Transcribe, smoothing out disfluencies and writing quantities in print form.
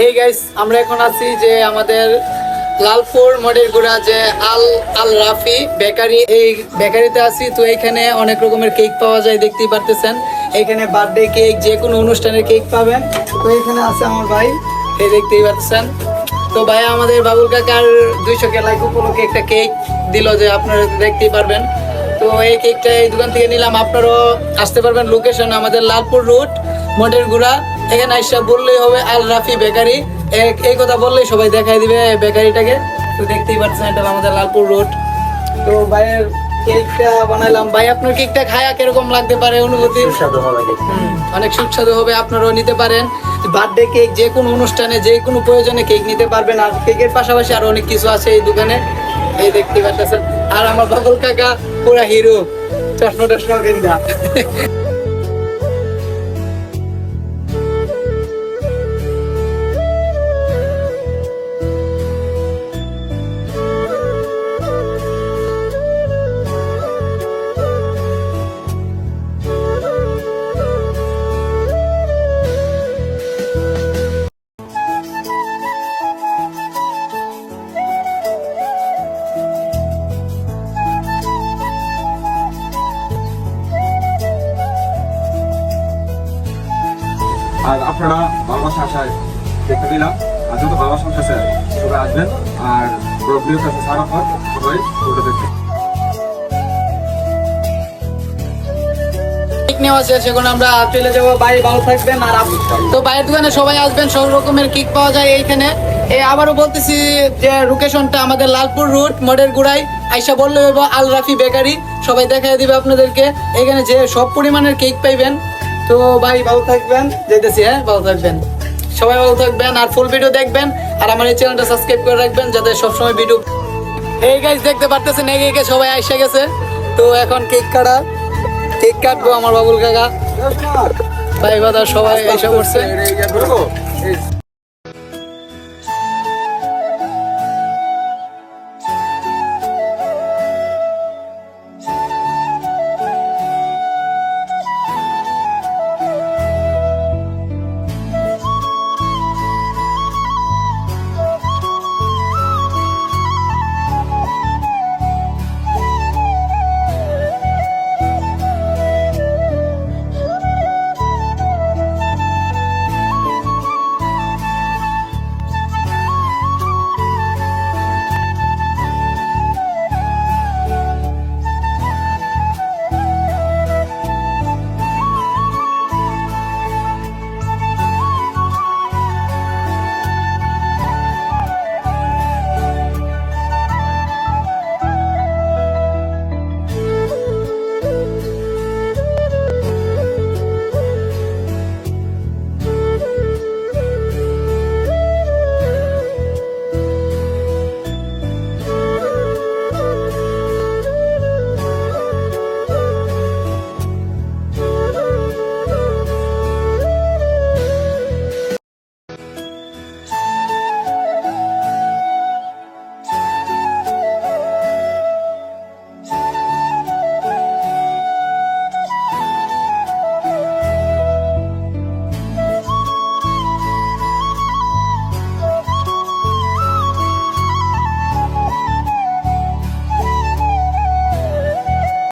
এই গাইস আমরা এখন আছি যে আমাদের লালপুর মোড়ের গোড়া যে আল আল রাফি বেকারি, এই বেকারিতে আছি। তো এইখানে অনেক রকমের কেক পাওয়া যায়, দেখতেই পারতেছেন। এখানে বার্থডে কেক, যে কোনো অনুষ্ঠানের কেক পাবেন। তো এখানে আছে আমার ভাই, এই দেখতেই পারতেছেন। তো ভাই আমাদের বাবুল কাকার 200 কে লাইক উপলক্ষে একটা কেক দিল, যে আপনারা দেখতেই পারবেন। তো এই কেকটা এই দোকান থেকে নিলাম। আপনারাও আসতে পারবেন। লোকেশন আমাদের লালপুর রোড মোড়ের গোড়া। এখানে আইসা বললেই হবে আল রাফি বেকারি, এই কথা বললেই সবাই দেখাই দিবে বেকারিটাকে। তো দেখতেই পাচ্ছেন এটা আমাদের লালপুর রোড। তো ভাইয়ের কেকটা বানাইলাম। ভাই আপনার কেকটা খায়া কিরকম লাগতে পারে অনুভূতি? অনেক সুস্বাদু হবে, আপনারাও নিতে পারেন। বার্থডে কেক, যে কোনো অনুষ্ঠানে যে কোনো প্রয়োজনে কেক নিতে পারবেন। আর কেকের পাশাপাশি আরো অনেক কিছু আছে এই দোকানে, এই দেখতে পাচ্ছেন। আর আমার বাবুল কাকা পুরা হিরো, চশমা টশমা কিনবা। আর আপনারা ভালোবাসা আশায় দেখতে দিলাম। আর যত ভালোবাসা আছে সবাই আসবেন। আর ভিডিওর কাছে সারা পর সবাই ফটো দেখবেন। নেওয়া শেষ, এখন আমরা চলে যাবো। ভাই ভালো থাকবেন। আর তো ভাইয়ের দোকানে সবাই আসবেন, সব রকমের কেক পাওয়া যায় এইখানে। আবারও বলতেছি যে লোকেশনটা আমাদের লালপুর রোড মোড়ের গোড়ায়। আইসা বললে হইব আল রাফি বেকারি, সবাই দেখাই দিবে আপনাদেরকে। এখানে যে সব পরিমাণের কেক পাইবেন। তো ভাই ভালো থাকবেন, যেতেছি। হ্যাঁ, ভালো থাকবেন, সবাই ভালো থাকবেন। আর ফুল ভিডিও দেখবেন। আর আমার এই চ্যানেলটা সাবস্ক্রাইব করে রাখবেন, যাতে সবসময় ভিডিও। এই গাইস দেখতে পারতেছেন, এগিয়ে সবাই আইসা গেছে। তো এখন কেক কাটবো আমার বাবুল কাকা, ভাই বাদা সবাই এসে পড়ছে।